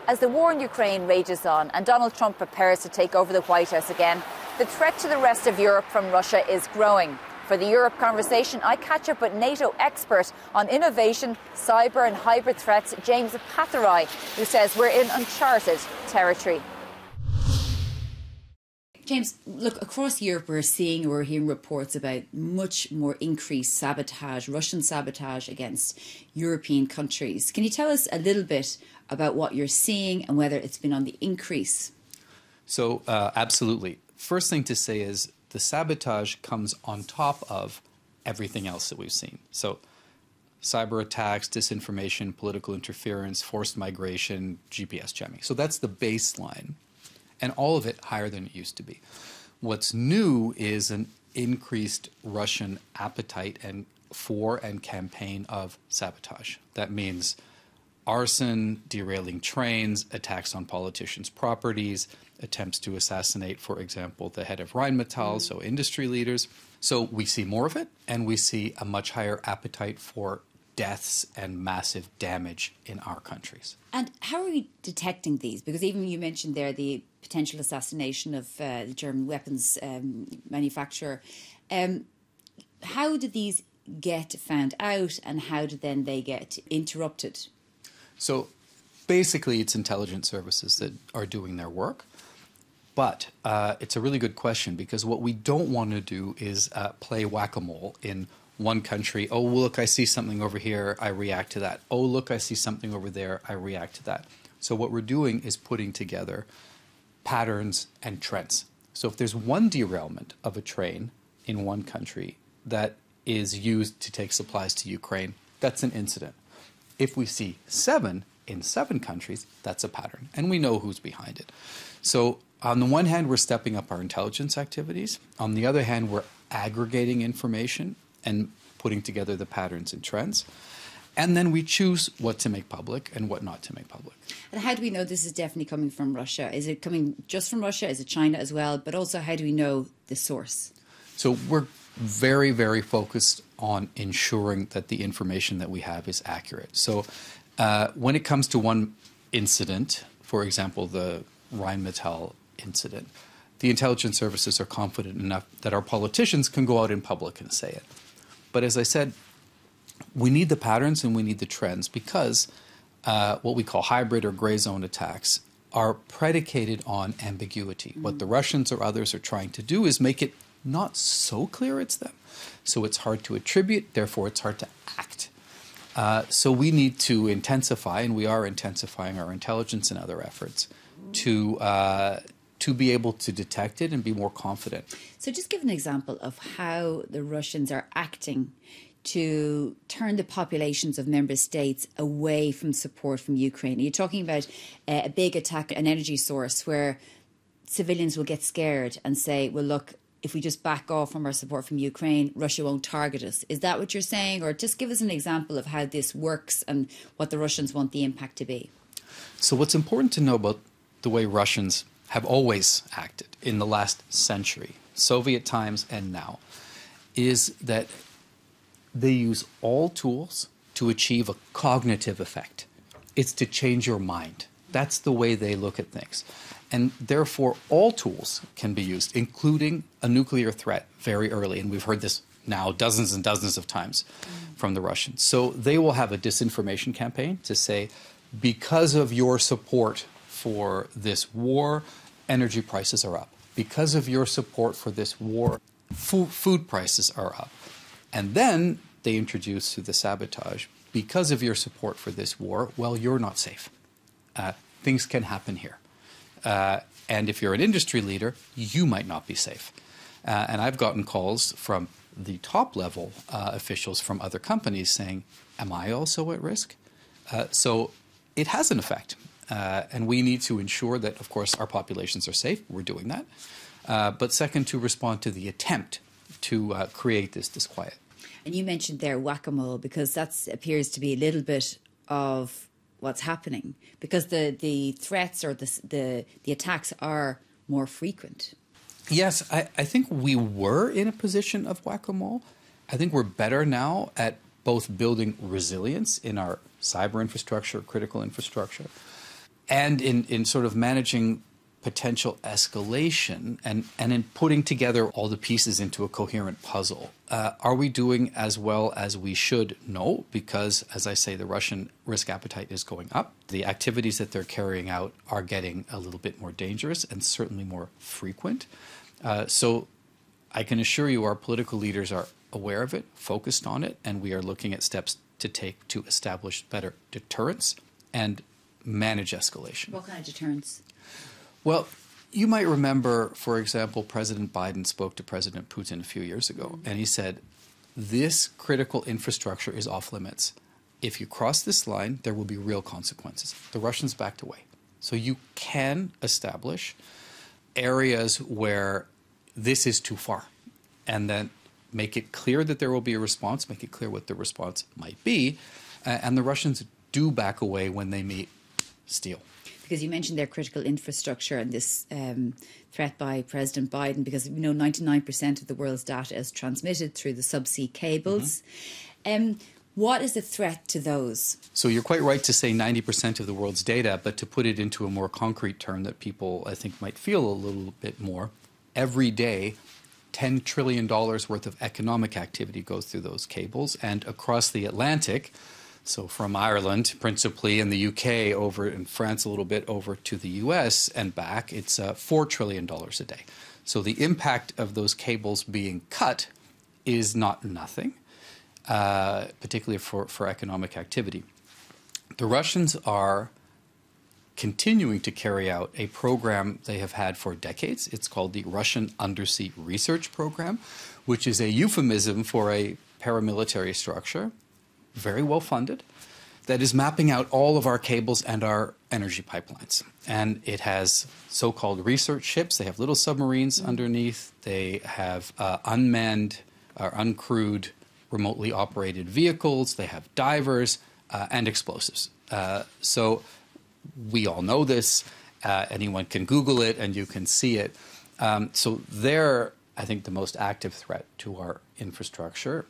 As the war in Ukraine rages on and Donald Trump prepares to take over the White House again, the threat to the rest of Europe from Russia is growing. For the Europe conversation, I catch up with NATO expert on innovation, cyber and hybrid threats, James Appathurai, who says we're in uncharted territory. James, look, across Europe we're hearing reports about much more increased sabotage, Russian sabotage against European countries. Can you tell us a little bit about what you're seeing and whether it's been on the increase? So, absolutely. First thing to say is the sabotage comes on top of everything else that we've seen. So, cyber attacks, disinformation, political interference, forced migration, GPS jamming. So that's the baseline. And all of it higher than it used to be. What's new is an increased Russian appetite for and campaign of sabotage. That means arson, derailing trains, attacks on politicians' properties, attempts to assassinate, for example, the head of Rheinmetall, so industry leaders. So we see more of it, and we see a much higher appetite for deaths and massive damage in our countries. And how are we detecting these? Because even you mentioned there the potential assassination of the German weapons manufacturer. How do these get found out, and how do then they get interrupted? So basically it's intelligence services that are doing their work. But it's a really good question, because what we don't want to do is play whack-a-mole in one country. Oh, look, I see something over here, I react to that. Oh, look, I see something over there, I react to that. So what we're doing is putting together patterns and trends. So if there's one derailment of a train in one country that is used to take supplies to Ukraine, that's an incident. If we see 7 in 7 countries, that's a pattern, and we know who's behind it. So on the one hand, we're stepping up our intelligence activities. On the other hand, we're aggregating information and putting together the patterns and trends. And then we choose what to make public and what not to make public. And how do we know this is definitely coming from Russia? Is it coming just from Russia? Is it China as well? But also, how do we know the source? So we're very, very focused on ensuring that the information that we have is accurate. So when it comes to one incident, for example, the Rheinmetall incident, the intelligence services are confident enough that our politicians can go out in public and say it. But as I said, we need the patterns and we need the trends, because what we call hybrid or gray zone attacks are predicated on ambiguity. What the Russians or others are trying to do is make it not so clear it's them. So it's hard to attribute, therefore it's hard to act. So we need to intensify, and we are intensifying our intelligence and other efforts to be able to detect it and be more confident. So just give an example of how the Russians are acting to turn the populations of member states away from support from Ukraine. You're talking about a big attack, an energy source, where civilians will get scared and say, well, look, if we just back off from our support from Ukraine, Russia won't target us. Is that what you're saying? Or just give us an example of how this works and what the Russians want the impact to be. So what's important to know about the way Russians have always acted in the last century, Soviet times and now, is that they use all tools to achieve a cognitive effect. It's to change your mind. That's the way they look at things. And therefore, all tools can be used, including a nuclear threat very early. And we've heard this now dozens and dozens of times from the Russians. So they will have a disinformation campaign to say, because of your support for this war, energy prices are up. Because of your support for this war, food prices are up. And then they introduce through the sabotage, because of your support for this war, well, you're not safe. Things can happen here. And if you're an industry leader, you might not be safe. And I've gotten calls from the top level officials from other companies saying, am I also at risk? So it has an effect. And we need to ensure that, of course, our populations are safe. We're doing that. But second, to respond to the attempt to create this disquiet. And you mentioned there whack-a-mole, because that appears to be a little bit of what's happening, because the threats or the attacks are more frequent. Yes, I think we were in a position of whack-a-mole. I think we're better now at both building resilience in our cyber infrastructure, critical infrastructure, and in sort of managing potential escalation and in putting together all the pieces into a coherent puzzle. Are we doing as well as we should? No, because, as I say, the Russian risk appetite is going up. The activities that they're carrying out are getting a little bit more dangerous and certainly more frequent. So I can assure you our political leaders are aware of it, focused on it, and we are looking at steps to take to establish better deterrence and manage escalation. What kind of deterrence? Well, you might remember, for example, President Biden spoke to President Putin a few years ago, and he said, this critical infrastructure is off limits. If you cross this line, there will be real consequences. The Russians backed away. So you can establish areas where this is too far, and then make it clear that there will be a response, make it clear what the response might be, and the Russians do back away when they meet steel. Because you mentioned their critical infrastructure and this threat by President Biden, because 99% of the world's data is transmitted through the subsea cables. What is the threat to those? So you're quite right to say 90% of the world's data, but to put it into a more concrete term that people, I think, might feel a little bit more, every day, $10 trillion worth of economic activity goes through those cables, and across the Atlantic, so from Ireland, principally, in the UK, over in France a little bit, over to the US and back, it's $4 trillion a day. So the impact of those cables being cut is not nothing, particularly for economic activity. The Russians are continuing to carry out a program they have had for decades. It's called the Russian Undersea Research Program, which is a euphemism for a paramilitary structure, very well funded, that is mapping out all of our cables and our energy pipelines. And it has so-called research ships. They have little submarines underneath. They have unmanned or uncrewed, remotely operated vehicles. They have divers and explosives. So we all know this. Anyone can Google it and you can see it. So they're, I think, the most active threat to our infrastructure.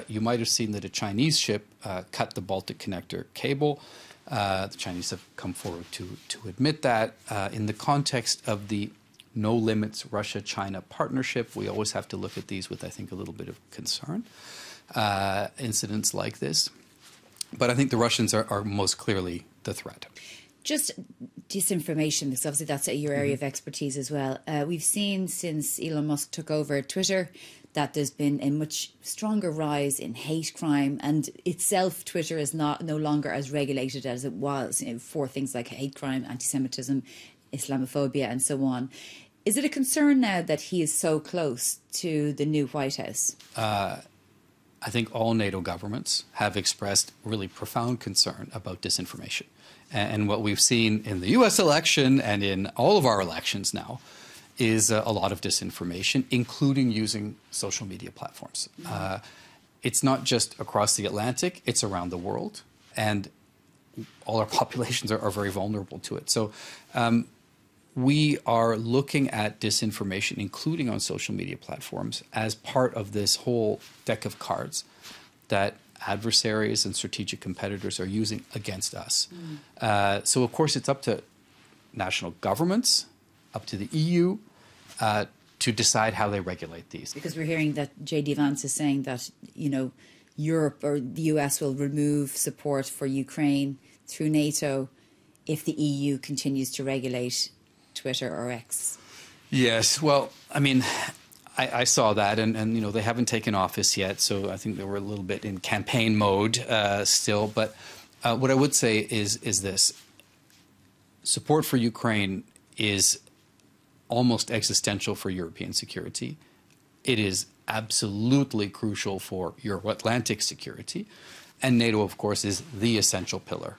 You might have seen that a Chinese ship cut the Baltic Connector cable. The Chinese have come forward to admit that. In the context of the No Limits Russia-China partnership, we always have to look at these with, I think, a little bit of concern, incidents like this. But I think the Russians are most clearly the threat. Just disinformation, because obviously that's your area of expertise as well. We've seen since Elon Musk took over Twitter that there's been a much stronger rise in hate crime, and itself Twitter is no longer as regulated as it was for things like hate crime, anti-Semitism, Islamophobia and so on. Is it a concern now that he is so close to the new White House? I think all NATO governments have expressed really profound concern about disinformation. And what we've seen in the US election and in all of our elections now is a lot of disinformation, including using social media platforms. It's not just across the Atlantic, it's around the world. And all our populations are very vulnerable to it. So we are looking at disinformation, including on social media platforms, as part of this whole deck of cards that adversaries and strategic competitors are using against us. So, of course, it's up to national governments, up to the EU, to decide how they regulate these. Because we're hearing that J.D. Vance is saying that, Europe or the US will remove support for Ukraine through NATO if the EU continues to regulate Twitter or X. Yes, well, I mean, I saw that, and they haven't taken office yet, so I think they were a little bit in campaign mode still. But what I would say is this. Support for Ukraine is almost existential for European security. It is absolutely crucial for Euro-Atlantic security. And NATO, of course, is the essential pillar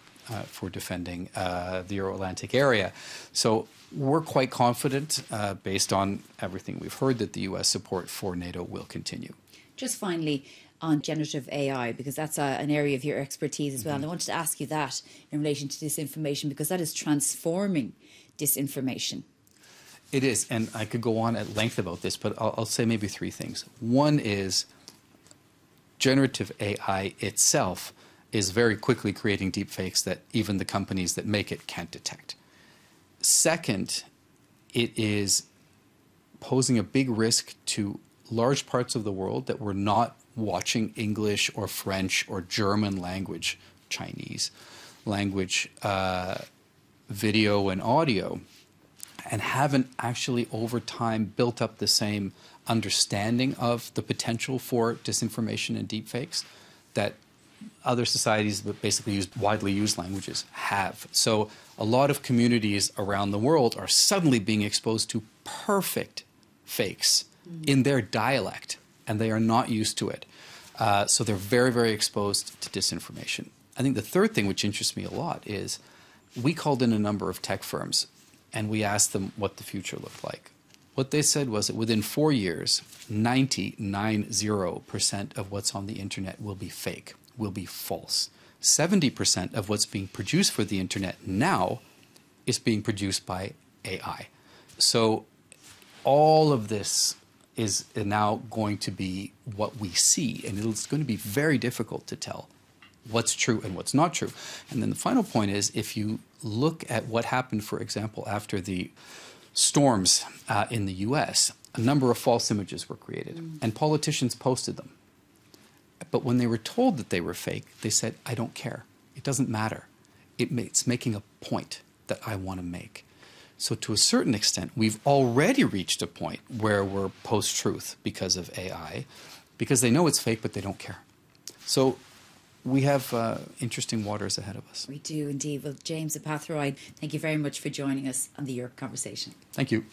for defending the Euro-Atlantic area. So we're quite confident, based on everything we've heard, that the U.S. support for NATO will continue. Just finally, on generative AI, because that's an area of your expertise as well. And I wanted to ask you that in relation to disinformation, because that is transforming disinformation. It is, and I could go on at length about this, but I'll say maybe three things. One is generative AI itself is very quickly creating deepfakes that even the companies that make it can't detect. Second, it is posing a big risk to large parts of the world that were not watching English or French or German language, Chinese language, video and audio, and haven't actually over time built up the same understanding of the potential for disinformation and deepfakes that other societies that basically use widely used languages have. So a lot of communities around the world are suddenly being exposed to perfect fakes in their dialect, and they are not used to it. So they're very, very exposed to disinformation. I think the third thing which interests me a lot is we called in a number of tech firms and we asked them what the future looked like. What they said was that within 4 years, 90% of what's on the internet will be fake, will be false. 70% of what's being produced for the internet now is being produced by AI. So all of this is now going to be what we see, and it's going to be very difficult to tell what's true and what's not true. And then the final point is, if you look at what happened, for example, after the storms in the US, a number of false images were created, and politicians posted them. But when they were told that they were fake, they said, I don't care. It doesn't matter. It's making a point that I want to make. So to a certain extent, we've already reached a point where we're post-truth because of AI, because they know it's fake, but they don't care. So we have interesting waters ahead of us. We do indeed. Well, James Appathurai, thank you very much for joining us on the Europe Conversation. Thank you.